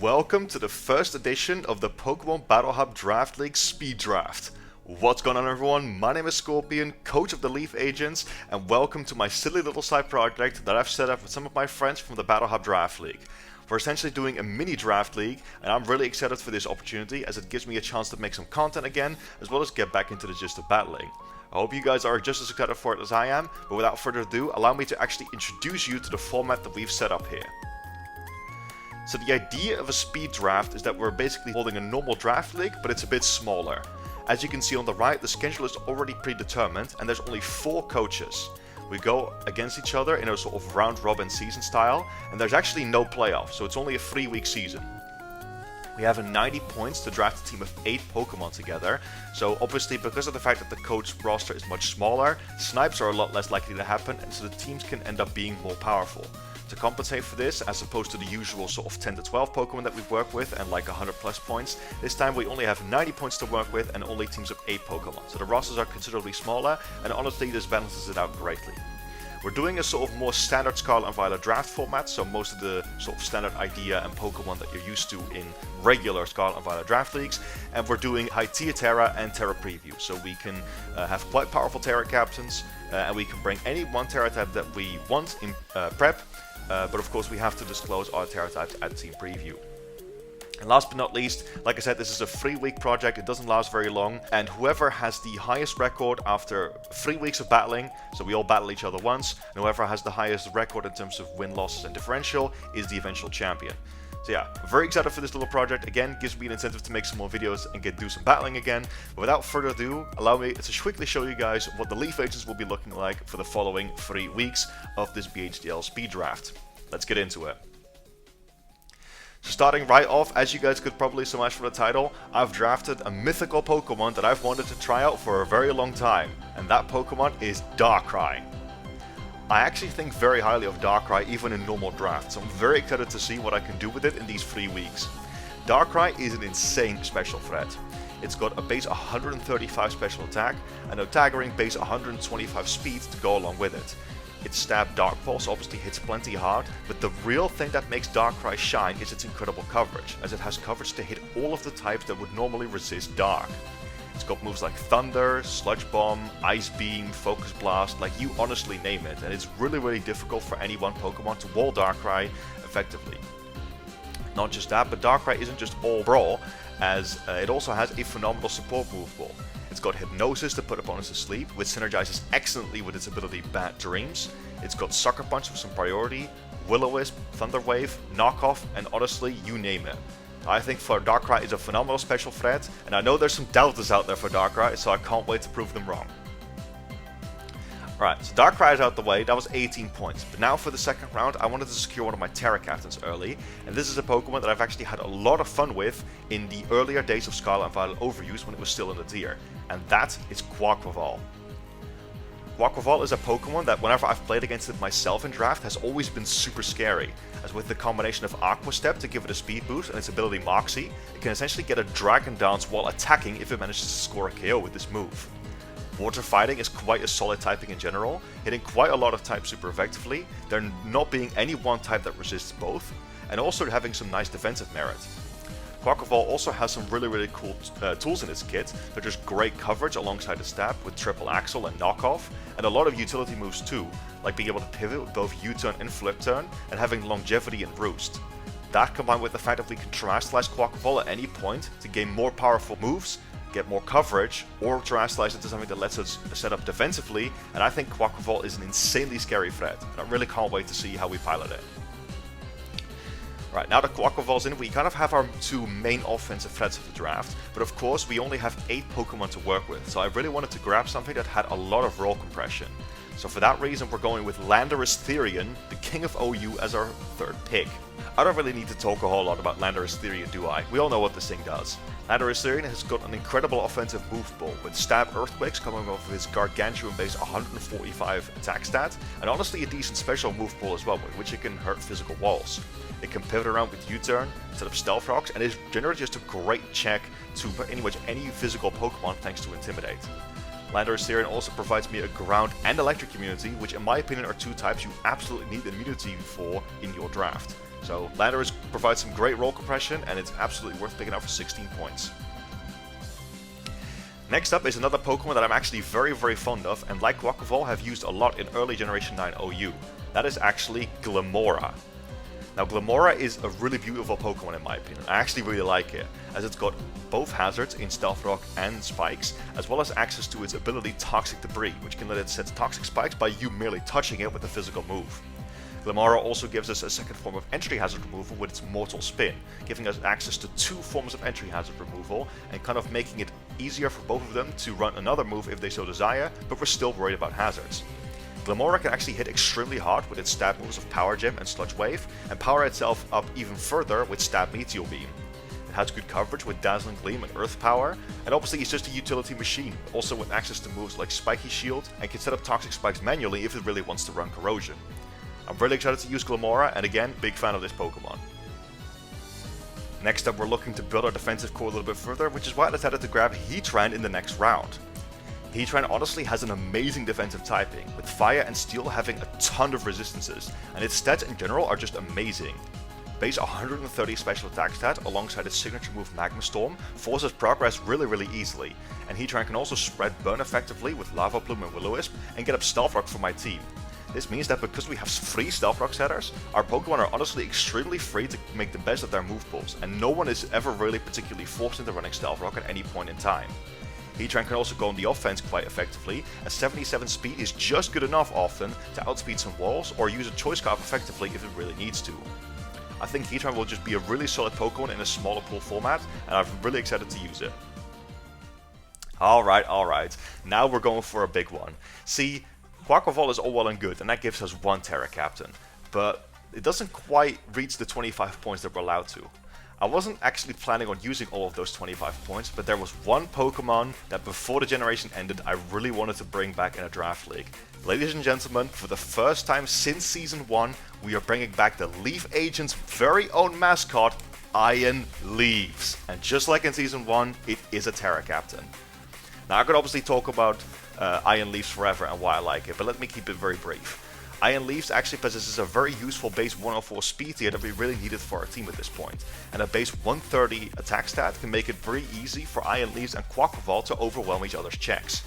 Welcome to the first edition of the Pokemon Battle Hub Draft League Speed Draft. What's going on, everyone? My name is Scorpion, coach of the L.E.A.F agents, and welcome to my silly little side project that I've set up with some of my friends from the Battle Hub Draft League. We're essentially doing a mini draft league, and I'm really excited for this opportunity as it gives me a chance to make some content again, as well as get back into the gist of battling. I hope you guys are just as excited for it as I am, but without further ado, allow me to actually introduce you to the format that we've set up here. So the idea of a speed draft is that we're basically holding a normal draft league, but it's a bit smaller. As you can see on the right, the schedule is already predetermined and there's only 4 coaches. We go against each other in a sort of round robin season style, and there's actually no playoffs, so it's only a 3-week season. We have 90 points to draft a team of 8 Pokemon together, so obviously because of the fact that the coach roster is much smaller, snipes are a lot less likely to happen, and so the teams can end up being more powerful. To compensate for this, as opposed to the usual sort of 10 to 12 Pokemon that we work with and like 100 plus points, this time we only have 90 points to work with and only teams of 8 Pokemon. So the rosters are considerably smaller, and honestly this balances it out greatly. We're doing a sort of more standard Scarlet and Violet draft format, so most of the sort of standard idea and Pokemon that you're used to in regular Scarlet and Violet draft leagues, and we're doing high tier Terra and Terra preview, so we can have quite powerful Terra captains, and we can bring any one Terra type that we want in prep. But of course we have to disclose our Terra types at Team Preview. And last but not least, like I said, this is a 3-week project, it doesn't last very long, and whoever has the highest record after 3 weeks of battling, so we all battle each other once, and whoever has the highest record in terms of win, losses and differential is the eventual champion. So yeah, very excited for this little project. Again, gives me an incentive to make some more videos and do some battling again. But without further ado, allow me to quickly show you guys what the L.E.A.F agents will be looking like for the following 3 weeks of this BHDL speed draft. Let's get into it. So starting right off, as you guys could probably surmise from the title, I've drafted a mythical Pokemon that I've wanted to try out for a very long time, and that Pokemon is DARKRAI. I actually think very highly of DARKRAI even in normal drafts, so I'm very excited to see what I can do with it in these 3 weeks. DARKRAI is an insane special threat. It's got a base 135 special attack and a Taggering base 125 speed to go along with it. Its stab Dark Pulse obviously hits plenty hard, but the real thing that makes DARKRAI shine is its incredible coverage, as it has coverage to hit all of the types that would normally resist Dark. It's got moves like Thunder, Sludge Bomb, Ice Beam, Focus Blast, like you honestly name it, and it's really difficult for any one Pokemon to wall DARKRAI effectively. Not just that, but DARKRAI isn't just all brawl, as it also has a phenomenal support move pool. It's got Hypnosis to put opponents to sleep, which synergizes excellently with its ability Bad Dreams. It's got Sucker Punch for some priority, Will-O-Wisp, Thunder Wave, Knockoff, and honestly, you name it. I think for DARKRAI is a phenomenal special threat, and I know there's some doubters out there for DARKRAI, so I can't wait to prove them wrong. Alright, so DARKRAI is out the way, that was 18 points, but now for the second round I wanted to secure one of my Terra captains early, and this is a Pokemon that I've actually had a lot of fun with in the earlier days of Scarlet and Violet overuse when it was still in the tier, and that is Quaquaval. Quaquaval is a Pokemon that whenever I've played against it myself in draft has always been super scary, as with the combination of Aqua Step to give it a speed boost and its ability Moxie, it can essentially get a Dragon Dance while attacking if it manages to score a KO with this move. Water Fighting is quite a solid typing in general, hitting quite a lot of types super effectively, there not being any one type that resists both, and also having some nice defensive merit. Quaquaval also has some really cool tools in its kit, such as great coverage alongside the stab with Triple Axle and Knockoff, and a lot of utility moves too, like being able to pivot with both U-turn and flip turn, and having longevity and roost. That combined with the fact that we can Terastallize Quaquaval at any point to gain more powerful moves, get more coverage, or Terastallize into something that lets us set up defensively, and I think Quaquaval is an insanely scary threat, and I really can't wait to see how we pilot it. Right, now that Quaquaval's in, we kind of have our 2 main offensive threats of the draft, but of course we only have 8 Pokemon to work with, so I really wanted to grab something that had a lot of roll compression. So for that reason we're going with Landorus Therian, the King of OU, as our 3rd pick. I don't really need to talk a whole lot about Landorus Therian, do I? We all know what this thing does. Landorus Therian has got an incredible offensive move pool, with Stab Earthquakes coming off of his Gargantuan base 145 attack stat, and honestly a decent special move pool as well, with which it can hurt physical walls. It can pivot around with U-turn instead of Stealth Rocks, and is generally just a great check to pretty much any physical Pokemon thanks to Intimidate. Landorus Therian also provides me a ground and electric immunity, which in my opinion are 2 types you absolutely need immunity for in your draft. So Landorus provides some great roll compression, and it's absolutely worth picking up for 16 points. Next up is another Pokemon that I'm actually very fond of, and like Quaquaval have used a lot in early Generation 9 OU. That is actually Glimmora. Now Glimmora is a really beautiful Pokemon in my opinion. I actually really like it, as it's got both hazards in Stealth Rock and Spikes, as well as access to its ability Toxic Debris, which can let it set Toxic Spikes by you merely touching it with a physical move. Glimmora also gives us a second form of entry hazard removal with its Mortal Spin, giving us access to 2 forms of entry hazard removal and kind of making it easier for both of them to run another move if they so desire, but we're still worried about hazards. Glimmora can actually hit extremely hard with its stab moves of Power Gem and Sludge Wave, and power itself up even further with Stab Meteor Beam. It has good coverage with Dazzling Gleam and Earth Power, and obviously it's just a utility machine, also with access to moves like Spiky Shield, and can set up Toxic Spikes manually if it really wants to run Corrosion. I'm really excited to use Glimmora, and again, big fan of this Pokemon. Next up, we're looking to build our defensive core a little bit further, which is why I decided to grab Heatran in the next round. Heatran honestly has an amazing defensive typing, with Fire and Steel having a ton of resistances, and its stats in general are just amazing. Base 130 special attack stat alongside its signature move Magma Storm forces progress really easily, and Heatran can also spread burn effectively with Lava Plume and Will-O-Wisp and get up Stealth Rock for my team. This means that because we have 3 Stealth Rock setters, our Pokemon are honestly extremely free to make the best of their move pools, and no one is ever really particularly forced into running Stealth Rock at any point in time. Heatran can also go on the offense quite effectively, as 77 speed is just good enough often to outspeed some walls or use a Choice Scarf effectively if it really needs to. I think Heatran will just be a really solid Pokemon in a smaller pool format, and I'm really excited to use it. Alright, now we're going for a big one. See, Quaquaval is all well and good, and that gives us 1 Terra Captain, but it doesn't quite reach the 25 points that we're allowed to. I wasn't actually planning on using all of those 25 points, but there was one Pokemon that before the generation ended I really wanted to bring back in a draft league. Ladies and gentlemen, for the first time since Season 1, we are bringing back the Leaf Agent's very own mascot, Iron Leaves. And just like in Season 1, it is a Terra Captain. Now I could obviously talk about Iron Leaves forever and why I like it, but let me keep it very brief. Iron Leaves actually possesses a very useful base 104 speed tier that we really needed for our team at this point, and a base 130 attack stat can make it very easy for Iron Leaves and Quaquaval to overwhelm each other's checks.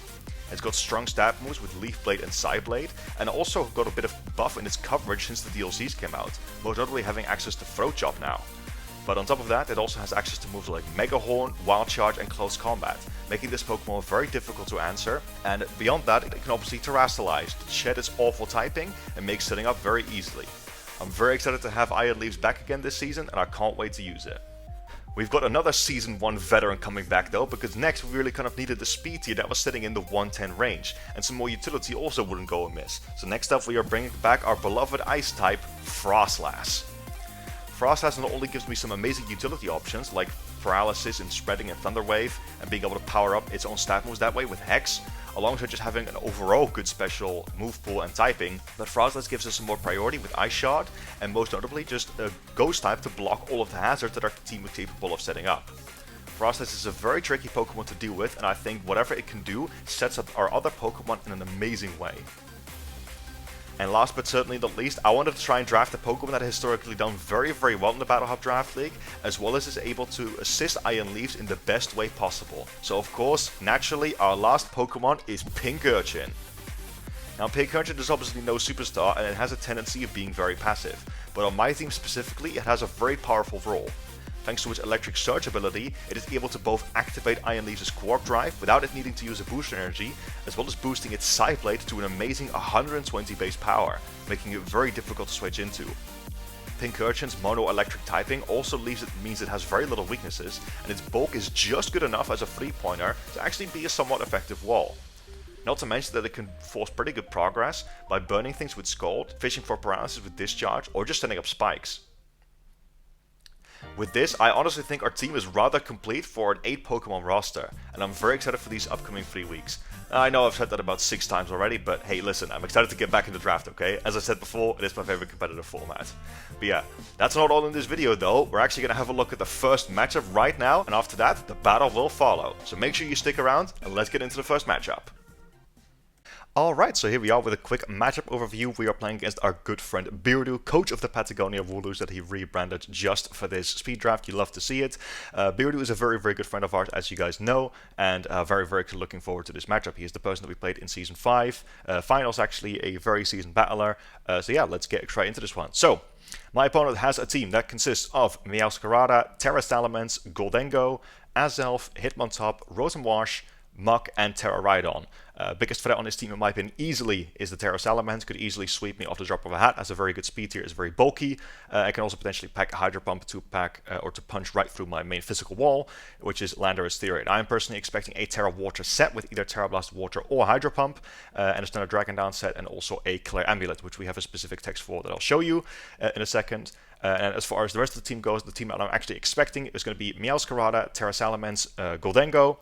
It's got strong stab moves with Leaf Blade and Psy Blade, and also got a bit of buff in its coverage since the DLCs came out, most notably having access to Throat Chop now. But on top of that, it also has access to moves like Mega Horn, Wild Charge and Close Combat, making this Pokemon very difficult to answer, and beyond that it can obviously Terrastallize, shed its awful typing, and make setting up very easily. I'm very excited to have Iron Leaves back again this season, and I can't wait to use it. We've got another Season 1 veteran coming back though, because next we really kind of needed the speed tier that was sitting in the 110 range, and some more utility also wouldn't go amiss. So next up we are bringing back our beloved Ice type, Frostlass. Frostlass not only gives me some amazing utility options like Paralysis and Spreading and Thunder Wave, and being able to power up its own stat moves that way with Hex, alongside just having an overall good special move pool and typing, but Frostlass gives us some more priority with Ice Shard, and most notably just a Ghost type to block all of the hazards that our team is capable of setting up. Frostlass is a very tricky Pokemon to deal with, and I think whatever it can do sets up our other Pokemon in an amazing way. And last but certainly not least, I wanted to try and draft a Pokemon that has historically done very well in the Battle Hub Draft League, as well as is able to assist Iron Leaves in the best way possible. So of course, naturally, our last Pokemon is Pincurchin. Now Pincurchin is obviously no superstar, and it has a tendency of being very passive, but on my team specifically, it has a very powerful role. Thanks to its Electric Surge ability, it is able to both activate Iron Leaves' Quark Drive without it needing to use a boost energy, as well as boosting its Psy Blade to an amazing 120 base power, making it very difficult to switch into. Pincurchin's mono-electric typing also means it has very little weaknesses, and its bulk is just good enough as a 3-pointer to actually be a somewhat effective wall. Not to mention that it can force pretty good progress by burning things with Scald, fishing for paralysis with Discharge, or just setting up spikes. With this, I honestly think our team is rather complete for an 8 Pokemon roster, and I'm very excited for these upcoming 3 weeks. I know I've said that about 6 times already, but hey listen, I'm excited to get back in the draft, okay? As I said before, it is my favorite competitive format. But yeah, that's not all in this video though. We're actually going to have a look at the first matchup right now, and after that, the battle will follow. So make sure you stick around, and let's get into the first matchup. Alright, so here we are with a quick matchup overview. We are playing against our good friend Beardo, coach of the Patagonia Wooloos that he rebranded just for this speed draft. You love to see it. Beardo is a very, very good friend of ours, as you guys know, and very, very looking forward to this matchup. He is the person that we played in Season 5. Finals, actually, a very seasoned battler. So yeah, let's get straight into this one. So, my opponent has a team that consists of Meowscarada, Terra Salamence, Gholdengo, L.E.A.F, Hitmontop, Rotom, Muk, and Terra Rhydon. Biggest threat on his team, in my opinion, easily is the Terra Salamence. Could easily sweep me off the drop of a hat. Has a very good speed tier, is very bulky. I can also potentially pack Hydro Pump to pack or to punch right through my main physical wall, which is Landorus Theory. I am personally expecting a Terra Water set with either Terra Blast Water or Hydro Pump, and a Standard Dragon Down set, and also a Claire Amulet, which we have a specific text for that I'll show you in a second. And as far as the rest of the team goes, the team that I'm actually expecting is going to be Meowscarada, Terra Salamence, Gholdengo,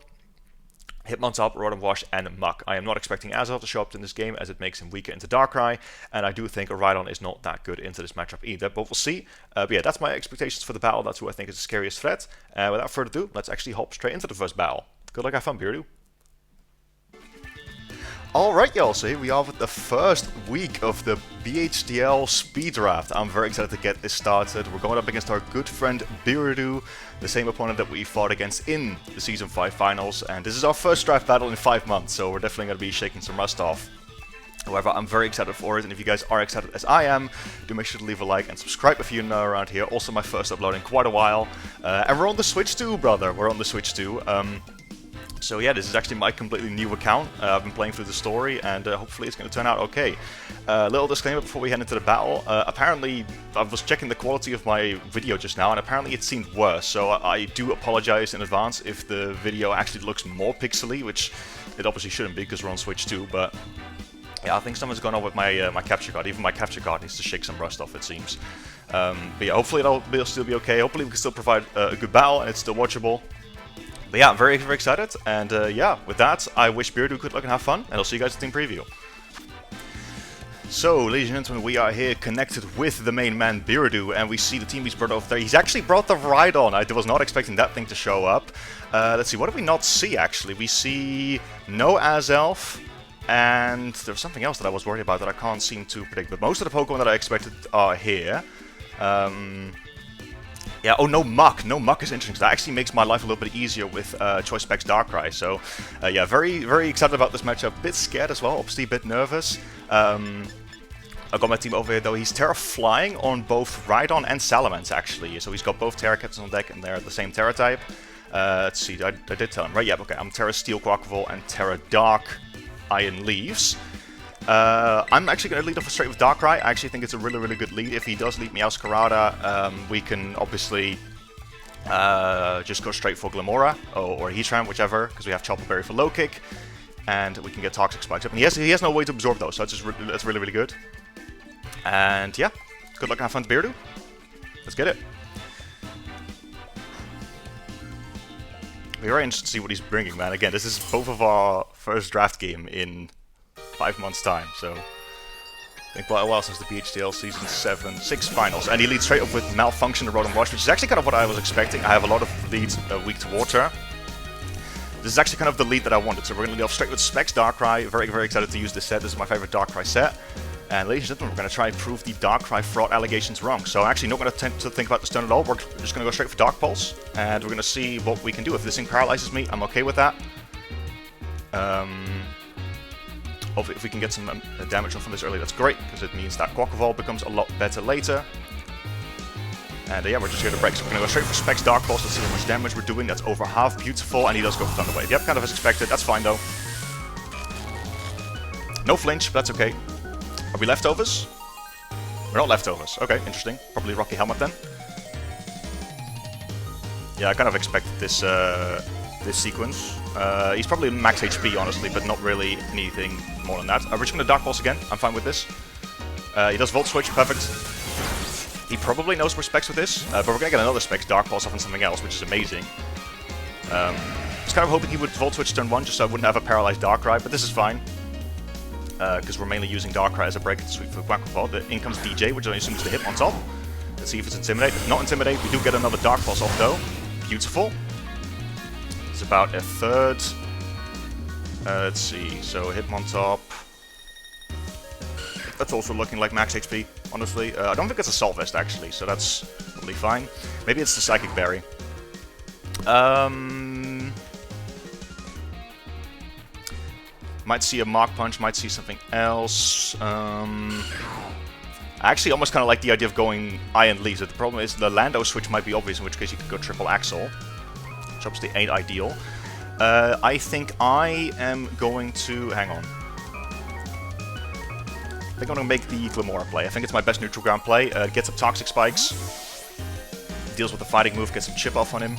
Hitmontop, Rotom, and Muk. I am not expecting Azelf to show up in this game, as it makes him weaker into Darkrai, and I do think a Rhydon is not that good into this matchup either, but we'll see. But yeah, that's my expectations for the battle. That's who I think is the scariest threat. Without further ado, let's actually hop straight into the first battle. Good luck, have fun, Beardo. Alright y'all, so here we are with the first week of the BHDL Speed Draft. I'm very excited to get this started. We're going up against our good friend Beardo, the same opponent that we fought against in the Season 5 finals, and this is our first draft battle in 5 months, so we're definitely going to be shaking some rust off. However, I'm very excited for it, and if you guys are excited as I am, do make sure to leave a like and subscribe if you're new around here. Also my first upload in quite a while, and we're on the Switch too, brother, we're on the Switch too. So yeah, this is actually my completely new account. I've been playing through the story, and hopefully it's going to turn out okay. Little disclaimer before we head into the battle. Apparently, I was checking the quality of my video just now, and apparently it seemed worse. So I do apologize in advance if the video actually looks more pixely, which it obviously shouldn't be because we're on Switch too. But yeah, I think something's going on with my my capture card. Even my capture card needs to shake some rust off, it seems. But yeah, hopefully it'll still be okay. Hopefully we can still provide a good battle and it's still watchable. But yeah, I'm very, very excited, and yeah, with that, I wish Beardo good luck and have fun, and I'll see you guys at Team Preview. So, ladies and gentlemen, we are here connected with the main man, Beardo, and we see the team he's brought over there. He's actually brought the Rhydon. I was not expecting that thing to show up. Let's see, what did we not see, actually? We see no Azelf, and there's something else that I was worried about that I can't seem to predict, but most of the Pokemon that I expected are here. Yeah, oh, no Muk. No Muk is interesting, because that actually makes my life a little bit easier with Choice Specs Darkrai. So, yeah, very, very excited about this matchup. Bit scared as well, obviously a bit nervous. I've got my team over here, though. He's Terra Flying on both Rhydon and Salamence, actually. So he's got both Terra Captains on deck, and they're the same Terra type. Let's see, I did tell him, right? Yeah, okay, I'm Terra Steel Quaquaval and Terra Dark Iron Leaves. I'm actually going to lead off straight with Darkrai. I actually think it's a really, really good lead. If he does lead Meowscarada, we can obviously just go straight for Glimmora or Heatran, whichever, because we have Chopper Berry for low kick, and we can get Toxic Spikes up. And he has no way to absorb those, so that's really, really good. And yeah, good luck and have fun to Beardo. Let's get it. We're very interested to see what he's bringing, man. Again, this is both of our first draft game in 5 months' time, so I think quite a while since the BHDL Season 6 finals. And he leads straight up with Malfunction and Rotom, which is actually kind of what I was expecting. I have a lot of leads weak to water. This is actually kind of the lead that I wanted, so we're going to lead off straight with Specs Darkrai. Very, very excited to use this set. This is my favorite Darkrai set. And ladies and gentlemen, we're going to try and prove the Darkrai fraud allegations wrong. So I'm actually not going to tend to think about this turn at all. We're just going to go straight for Dark Pulse, and we're going to see what we can do. If this thing paralyzes me, I'm okay with that. If we can get some damage on from this early, that's great, because it means that Quaquaval becomes a lot better later. And yeah, we're just here to break, so we're going to go straight for Specs Dark Pulse. Let's see how much damage we're doing. That's over half. Beautiful, and he does go for Thunder Wave. Yep, kind of as expected. That's fine, though. No flinch, but that's okay. Are we leftovers? We're not leftovers. Okay, interesting. Probably Rocky Helmet then. Yeah, I kind of expected this this sequence. He's probably max HP, honestly, but not really anything more than that. We're just going to Dark Pulse again. I'm fine with this. He does Volt Switch. Perfect. He probably knows we're Specs with this, but we're going to get another Specs Dark Pulse off on something else, which is amazing. Just kind of hoping he would Volt Switch turn 1 just so I wouldn't have a paralyzed Darkrai, but this is fine. Because we're mainly using Darkrai as a break to sweep for Quaquaval. In comes DJ, which I assume is the Hitmontop. Let's see if it's Intimidate. If not Intimidate, we do get another Dark Pulse off though. Beautiful. It's about a third. Let's see, so Hitmontop. That's also looking like max HP, honestly. I don't think it's a Salt Vest, actually, so that's probably fine. Maybe it's the Psychic Berry. Might see a Mach Punch, might see something else. I actually almost kind of like the idea of going Iron Leaves. The problem is the Lando switch might be obvious, in which case you could go Triple Axle. Which obviously ain't ideal. I think I am going to... hang on. I think I'm going to make the Glimmora play. I think it's my best neutral ground play. Gets up Toxic Spikes. Deals with the fighting move, gets some chip off on him.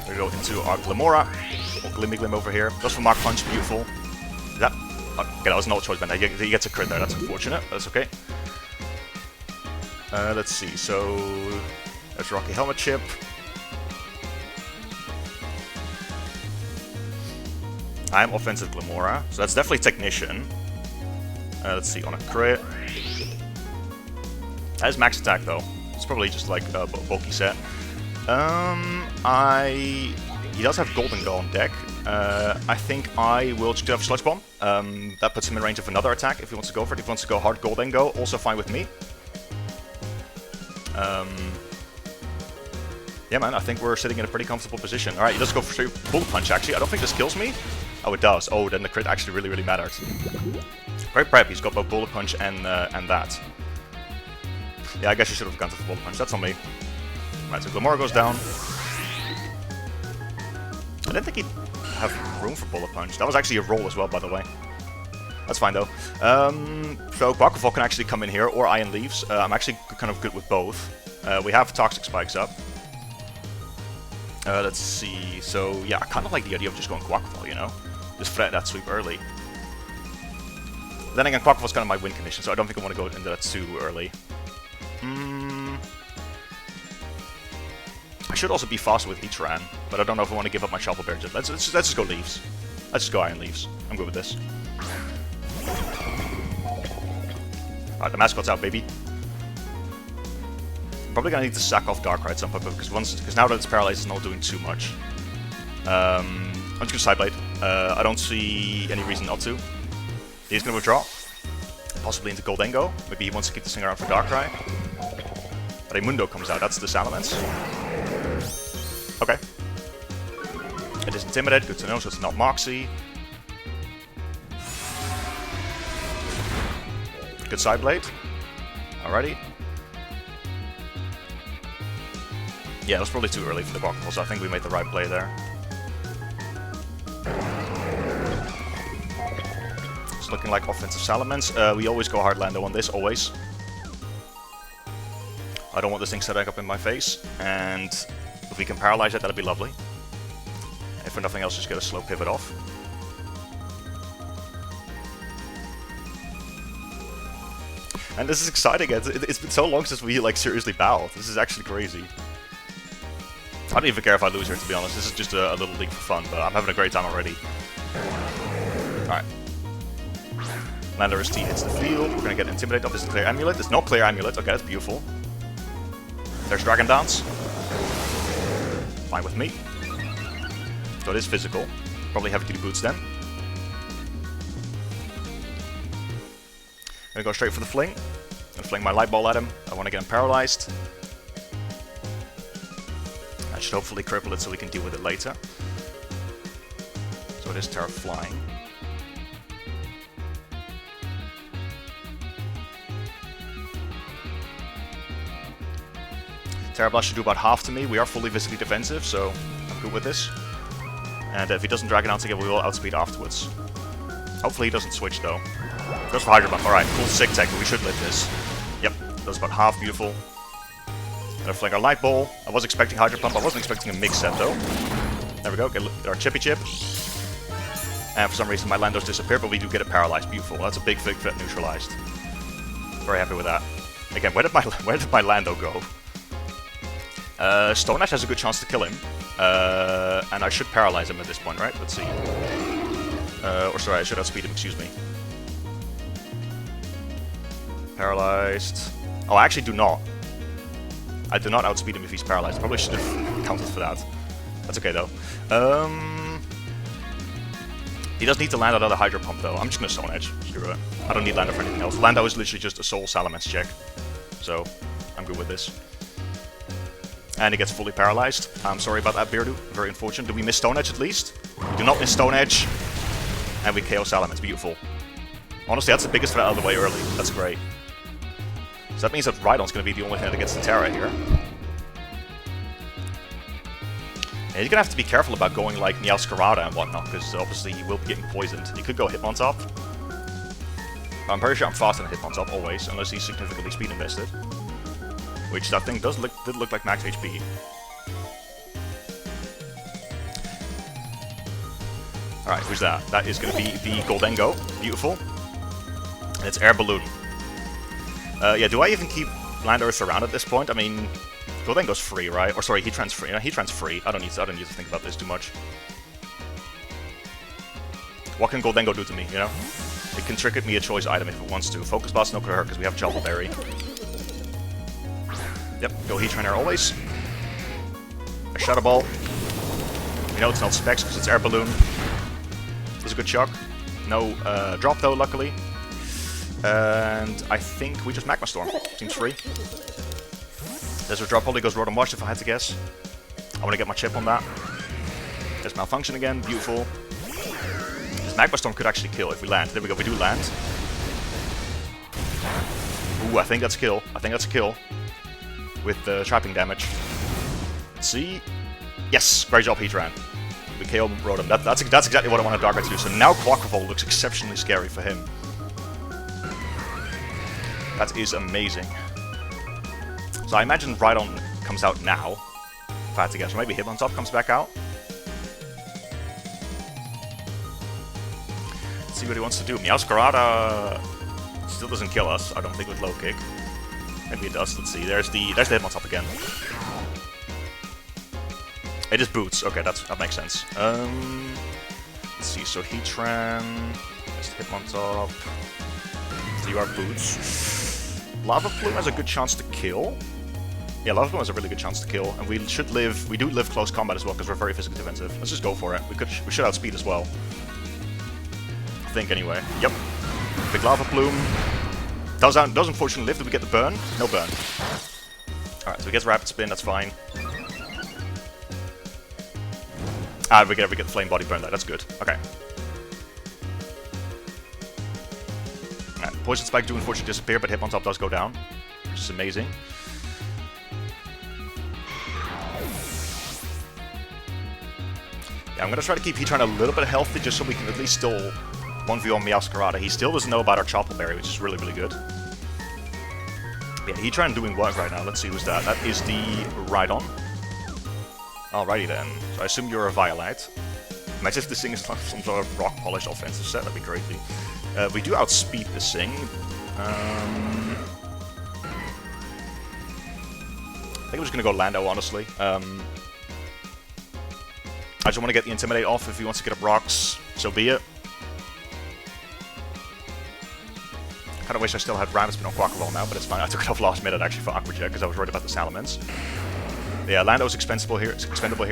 We go into our Glimmora. Or Glimmy Glim over here. Goes for Mach Punch, beautiful. Is that... okay, that was no choice, man. He gets a crit there, that's unfortunate. That's okay. Let's see, so... there's Rocky Helmet Chip. I'm offensive Glimmora, so that's definitely Technician. Let's see, on a crit. That is max attack though. It's probably just like a bulky set. He does have Golden Go on deck. I think I will just have Sludge Bomb. That puts him in range of another attack if he wants to go for it. If he wants to go hard Golden Go, also fine with me. Yeah, man, I think we're sitting in a pretty comfortable position. Alright, let's go for Bullet Punch, actually. I don't think this kills me. Oh, it does. Oh, then the crit actually really, really matters. Great prep. He's got both Bullet Punch and that. Yeah, I guess you should have gone for Bullet Punch. That's on me. Alright, so Glimmora goes down. I didn't think he'd have room for Bullet Punch. That was actually a roll as well, by the way. That's fine, though. So Quaquaval can actually come in here, or Iron Leaves. I'm actually kind of good with both. We have Toxic Spikes up. Let's see. So, yeah, I kind of like the idea of just going Quaquaval, you know? Just threat that sweep early. Then again, Quaquaval's kind of my win condition, so I don't think I want to go into that too early. I should also be faster with Heatran, but I don't know if I want to give up my Shuffle Bear. Let's just go Leaves. Let's just go Iron Leaves. I'm good with this. Alright, the mascot's out, baby. I'm probably gonna need to sack off Darkrai at some point, because now that it's paralyzed, it's not doing too much. I'm just gonna Side Blade. I don't see any reason not to. He's gonna withdraw, possibly into Goldengo. Maybe he wants to keep this thing around for Darkrai. Raimundo comes out. That's the Salamence. Okay. It is Intimidate. Good to know. So it's not Moxie. Good Side Blade. Alrighty. Yeah, it was probably too early for the Quaquaval, so I think we made the right play there. It's looking like offensive Salamence. We always go hard Lando on this, always. I don't want this thing setting up in my face, and if we can paralyze it, that'd be lovely. If for nothing else, just get a slow pivot off. And this is exciting. It's been so long since we like seriously battled. This is actually crazy. I don't even care if I lose here, to be honest. This is just a little league for fun, but I'm having a great time already. Alright. Landorus T hits the field. We're gonna get Intimidate off. This is Clear Amulet. There's no Clear Amulet. Okay, that's beautiful. There's Dragon Dance. Fine with me. So it is physical. Probably heavy duty boots then. Gonna go straight for the fling. Gonna fling my light ball at him. I want to get him paralyzed. I should hopefully cripple it so we can deal with it later. So it is Terra Flying. Terra Blast should do about half to me. We are fully physically defensive, so I'm good with this. And if he doesn't drag it out together, we will outspeed afterwards. Hopefully he doesn't switch though. Goes for Hydro Pump. Alright, cool Sick Tech, but we should live this. Yep, does about half, beautiful. Gonna fling our Light Ball. I was expecting Hydro Pump, I wasn't expecting a Mix Set though. There we go, get our Chippy Chip. And for some reason my Landos disappeared, but we do get it paralyzed. Beautiful. That's a big threat neutralized. Very happy with that. Again, where did my Lando go? Stone Ash has a good chance to kill him. And I should paralyze him at this point, right? Let's see. Or sorry, I should outspeed him, excuse me. Paralyzed. Oh, I actually do not. I do not outspeed him if he's paralyzed. I probably should have counted for that. That's okay though. He does need to land another Hydro Pump though. I'm just gonna Stone Edge. Screw it. I don't need Lando for anything else. Lando is literally just a Soul Salamence check. So, I'm good with this. And he gets fully paralyzed. I'm sorry about that, Beardo. Very unfortunate. Do we miss Stone Edge at least? We do not miss Stone Edge. And we KO Salamence. Beautiful. Honestly, that's the biggest threat out of the way early. That's great. So that means that Rhydon's going to be the only thing that gets the Terra here. And he's going to have to be careful about going like Meowscarada and whatnot, because obviously he will be getting poisoned. He could go Hitmontop. I'm pretty sure I'm faster than Hitmontop always, unless he's significantly speed invested. Which that thing did look like max HP. Alright, who's that? That is going to be the Goldengo. Beautiful. And it's Air Balloon. Yeah, do I even keep Land Earth around at this point? I mean, Goldengo's free, right? Or sorry, Heatran's free. No, Heatran's free. I don't need to think about this too much. What can Goldengo do to me, you know? It can trick me a choice item if it wants to. Focus Blast, no could hurt because we have Chople Berry. Yep, go Heatran Air always. A Shadow Ball. We know it's not Specs because it's Air Balloon. It's a good shock. No drop though, luckily. And I think we just Magma Storm. Seems free. There's a drop, probably goes Rotom Wash if I had to guess. I want to get my chip on that. There's Malfunction again, beautiful. This Magma Storm could actually kill if we land. There we go, we do land. Ooh, I think that's a kill. I think that's a kill. With the trapping damage. Let's see. Yes, great job, Heatran. We KO Rotom. That's exactly what I wanted Darkrai to do. So now Quaquaval looks exceptionally scary for him. That is amazing. So I imagine Rhydon comes out now. If I had to guess. Or maybe Hitmontop comes back out. Let's see what he wants to do. Meowscarada still doesn't kill us, I don't think, with low kick. Maybe it does. Let's see. There's the Hitmontop again. It is Boots. Okay, that makes sense. Let's see. So Heatran, there's the Hitmontop. So you are Boots. Lava Plume has a good chance to kill. Yeah, Lava Plume has a really good chance to kill, and we do live close combat as well because we're very physically defensive. Let's just go for it. We should outspeed as well. I think anyway. Yep. Big Lava Plume. Does unfortunately live. Did we get the burn? No burn. Alright, so he gets Rapid Spin, that's fine. Ah, we get the Flame Body Burn there, that's good. Okay. Alright, Poison Spike do unfortunately disappear, but Hitmontop does go down. Which is amazing. Yeah, I'm gonna try to keep Heatran a little bit healthy just so we can at least still 1v on Meowscarada. He still doesn't know about our Chople Berry, which is really, really good. Yeah, Heatran doing work right now. Let's see who's that. That is the Rhydon. Alrighty then. So I assume you're a Violite. Imagine if this thing is like some sort of rock polish offensive set. That'd be crazy. We do outspeed this thing. I think I'm just gonna go Lando, honestly. I just want to get the Intimidate off. If he wants to get up rocks, so be it. Kind of wish I still had Rapid Spin on Quaquaval now, but it's fine. I took it off last minute actually for Aqua Jet because I was worried about the Salamence. Yeah, Lando's expendable here,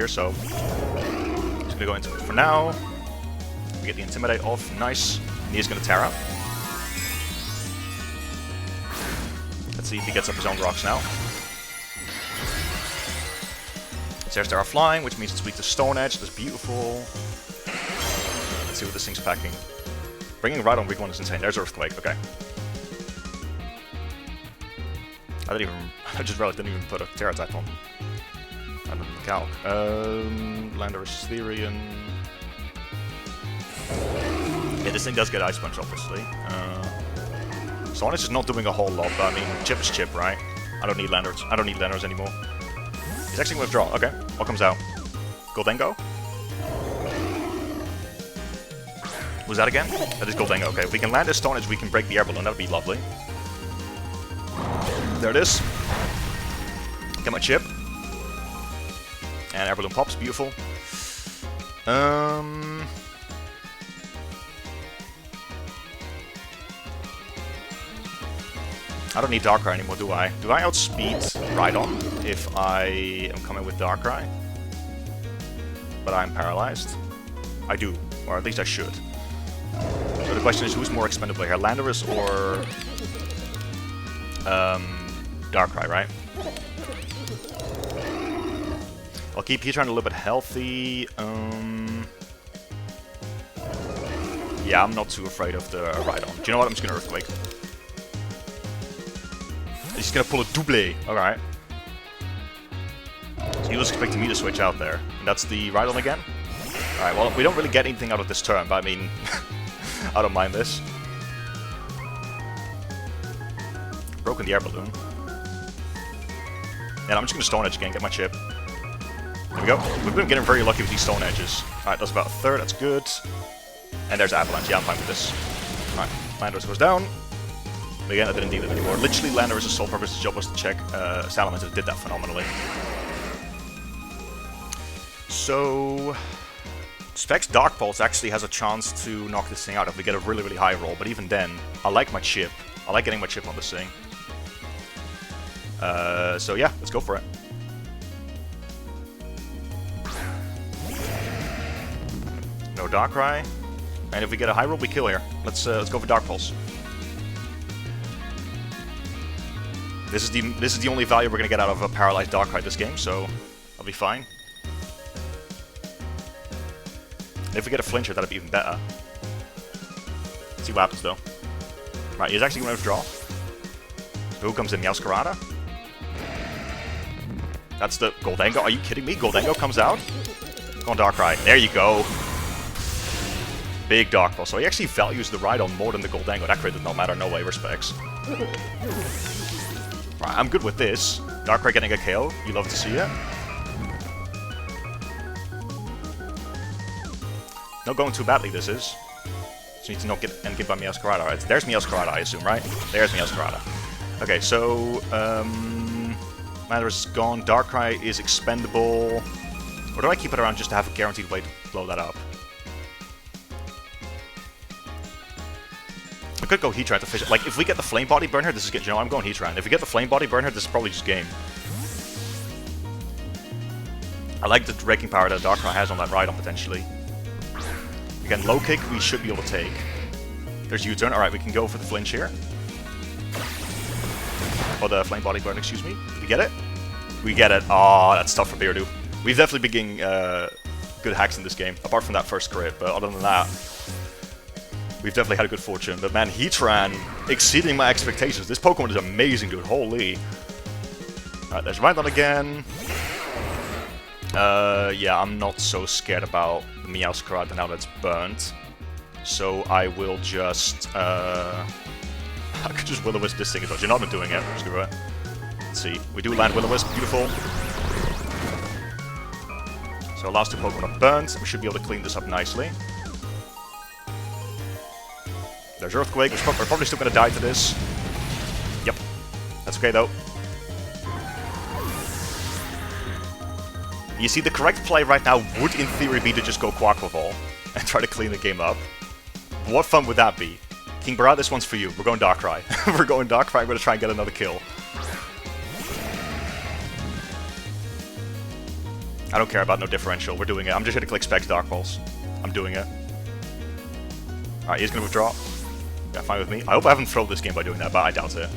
so just gonna go into it for now. We get the Intimidate off, nice. And he's gonna Terra. Let's see if he gets up his own rocks now. There's Terra Flying, which means it's weak to Stone Edge. That's beautiful. Let's see what this thing's packing. Bringing Rhydon week 1 is insane. There's Earthquake, okay. I just realized I didn't even put a Terra type on. I don't calc. Landorus Therian. Yeah, this thing does get Ice Punch, obviously. Stone Edge is not doing a whole lot, but I mean, chip is chip, right? I don't need Landorus anymore. He's actually going to withdraw. Okay, what comes out? Goldengo? Was that again? That is Goldengo. Okay, if we can land this Stone Edge, we can break the Air Balloon. That would be lovely. There it is. Get my chip. And Air Balloon pops. Beautiful. I don't need Darkrai anymore, do I? Do I outspeed Rhydon if I am coming with Darkrai? But I'm paralyzed. I do. Or at least I should. So the question is, who's more expendable here, Landorus or Darkrai, right? I'll keep Heatran a little bit healthy. Yeah, I'm not too afraid of the Rhydon. Do you know what? I'm just gonna Earthquake. He's gonna pull a double. Alright. So he was expecting me to switch out there. And that's the Rhydon again? Alright, well, we don't really get anything out of this turn, but I mean, I don't mind this. Broken the air balloon. And I'm just gonna Stone Edge again, get my chip. There we go. We've been getting very lucky with these Stone Edges. Alright, that's about a third, that's good. And there's Avalanche, yeah, I'm fine with this. Alright, Landorus goes down. But again, I didn't need it anymore. Literally, Landorus' sole purpose job was to check Salamence, did that phenomenally. So... Specs Dark Pulse actually has a chance to knock this thing out if we get a really, really high roll, but even then, I like my chip. I like getting my chip on this thing. So yeah, let's go for it. No Darkrai. And if we get a high roll, we kill here. Let's go for Dark Pulse. This is the only value we're gonna get out of a paralyzed Darkrai this game, so I'll be fine. If we get a flincher, that'd be even better. Let's see what happens though. Right, he's actually gonna withdraw. Who comes in? Meowscarada? That's the Goldango. Are you kidding me? Goldango comes out? Go on Darkrai. There you go. Big Dark Pulse. So he actually values the Rhydon more than the Goldango. That crit does not matter. No way. Respects. Right, I'm good with this. Darkrai getting a KO. You love to see it. Not going too badly, this is. Just need to not get by Meowscarada. Right, there's Meowscarada, I assume, right? There's Meowscarada. Okay, so... Landorus is gone. Darkrai is expendable. Or do I keep it around just to have a guaranteed way to blow that up? I could go Heatran to fish it. Like, if we get the Flame Body Burn here, this is good. You know, I'm going Heatran. If we get the Flame Body Burn here, this is probably just game. I like the raking power that Darkrai has on that Rhydon, potentially. Again, low kick, we should be able to take. There's U-turn. Alright, we can go for the flinch here. Or the Flame Body Burn, excuse me. Did we get it? We get it. Oh, that's tough for Beardo. We've definitely been getting good hacks in this game, apart from that first crit, but other than that, we've definitely had a good fortune. But man, Heatran exceeding my expectations. This Pokemon is amazing, dude. Holy. Alright, there's Rhydon again. Yeah, I'm not so scared about the Meowscarada now that's burnt. So I will just, I could just Will-O-Wisp this thing as well. You're not doing it. Screw it. Let's see. We do land Will-O-Wisp. Beautiful. So last two Pokemon are burnt. We should be able to clean this up nicely. There's Earthquake. We're probably still going to die to this. Yep. That's okay, though. You see, the correct play right now would, in theory, be to just go Quaquaval Ball and try to clean the game up. What fun would that be? King Barra, this one's for you. We're going Darkrai. We're going Darkrai. I'm going to try and get another kill. I don't care about no differential. We're doing it. I'm just going to click Specs Dark Pulse. I'm doing it. Alright, he's going to withdraw. Yeah, fine with me. I hope I haven't thrown this game by doing that, but I doubt it.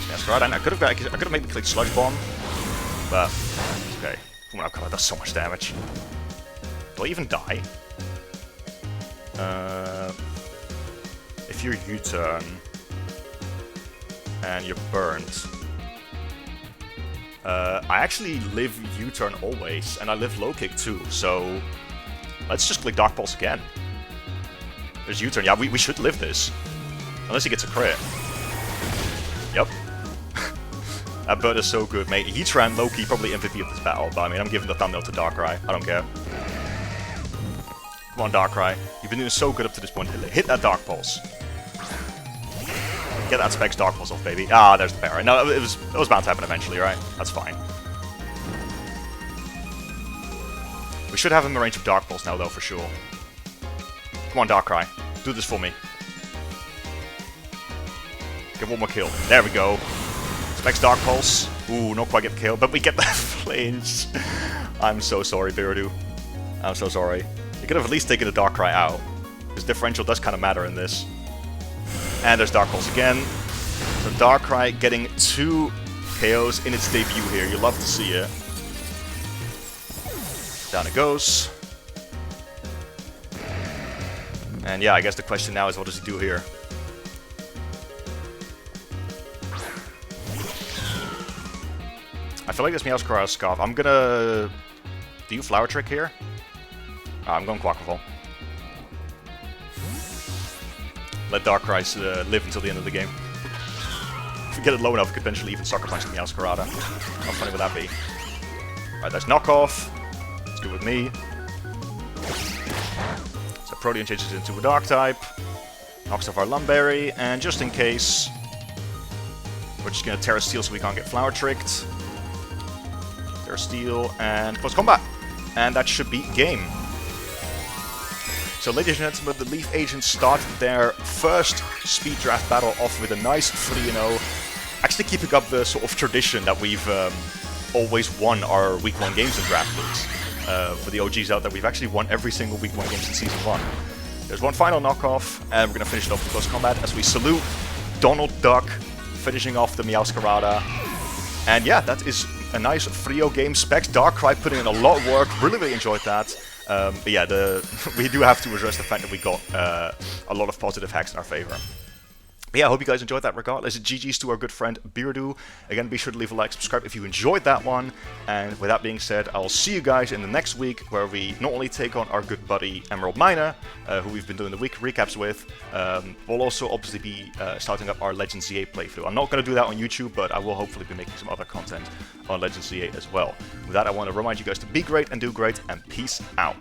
That's right. I could have maybe clicked Sludge Bomb, but okay. Oh my god, that's so much damage. Do I even die? If you're U-turn and you're burnt, I actually live U-turn always, and I live low kick too. So let's just click Dark Pulse again. There's U-turn. Yeah, we should live this, unless he gets a crit. Yep. That bird is so good, mate. Heatran low-key probably MVP of this battle, but I mean, I'm giving the thumbnail to Darkrai. I don't care. Come on, Darkrai. You've been doing so good up to this point. Hit that Dark Pulse. Get that Specs Dark Pulse off, baby. Ah, there's the parry. No, it was bound to happen eventually, right? That's fine. We should have him in range of Dark Pulse now, though, for sure. Come on, Darkrai. Do this for me. Get one more kill. There we go. Specs Dark Pulse. Ooh, not quite get the kill, but we get that flinch. I'm so sorry, Beardo. I'm so sorry. could have at least taken the Darkrai out, because differential does kind of matter in this. And there's Dark Pulse again. So Darkrai getting 2 KOs in its debut here. You love to see it. Down it goes. And yeah, I guess the question now is, what does he do here? I feel like this Meowscarada Scarf. I'm gonna... Do you Flower Trick here? I'm going Quaquaval. Let Darkrai live until the end of the game. If we get it low enough, we could potentially even Sucker Punch the Meowscarada. How funny would that be? Alright, that's Knockoff. It's good with me. So Protean changes into a Dark type. Knocks off our Lumberry, and just in case, we're just gonna Terra Steel so we can't get Flower Tricked. Terra Steel, and close combat. And that should be game. So ladies and gentlemen, the Leaf Agents start their first speed draft battle off with a nice 3-0. Actually keeping up the sort of tradition that we've always won our Week 1 games in draft leagues. For the OGs out there, we've actually won every single Week 1 game since Season 1. There's one final knockoff, and we're going to finish it off with close combat as we salute Donald Duck, finishing off the Meowscarada. And yeah, that is a nice 3-0 game. Specs Darkrai putting in a lot of work, really enjoyed that. But yeah, we do have to address the fact that we got a lot of positive hacks in our favor. But yeah, I hope you guys enjoyed that regardless. GG's to our good friend Beardo. Again, be sure to leave a like, subscribe if you enjoyed that one. And with that being said, I'll see you guys in the next week, where we not only take on our good buddy Emerald Miner, who we've been doing the week recaps with, we'll also obviously be starting up our Legends ZA playthrough. I'm not going to do that on YouTube, but I will hopefully be making some other content on Legends ZA as well. With that, I want to remind you guys to be great and do great, and peace out.